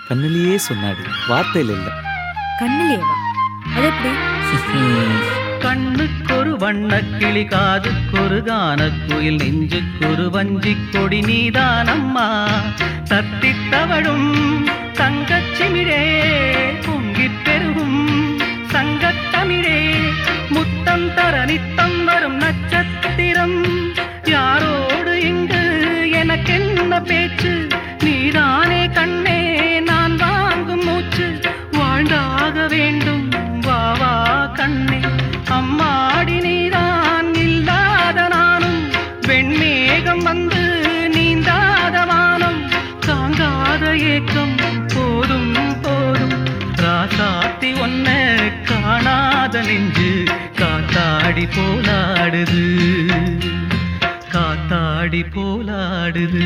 கண்ணிலேயே சொன்னாடி, வார்த்தையில் இல்ல. கண்ணிலேவா? அது எப்படி? கண்ணுக்கொரு வண்ணக்கிளி, காதுக்கொரு கானக்குயில், நெஞ்சுக்கொரு வஞ்சிக் கொடி நீதானம்மா. தத்தித் தவழும் தங்கச்சிமிழே, பொங்கிப் பெருகும் சங்கத்தமிழே, முத்தம் தர நித்தம் வரும் நட்சத்திரம். யாரோடு இங்கு எனக்கென்ன பேச்சு, நீதானே கண்ணே நான் வாங்கும் மூச்சு. வாழ்ந்தாக வேண்டும் வா வா கண்ணே, அம்மாடி நீதான் இல்லாத நானும், வெண்மேகம் வந்து நீந்தாத வானம், தாங்காத ஏக்கம் போதும் போதும். ராசாத்தி ஒன்ன காணாத நெஞ்சு காத்தாடி போலாடுது, காத்தாடி போலாடுது.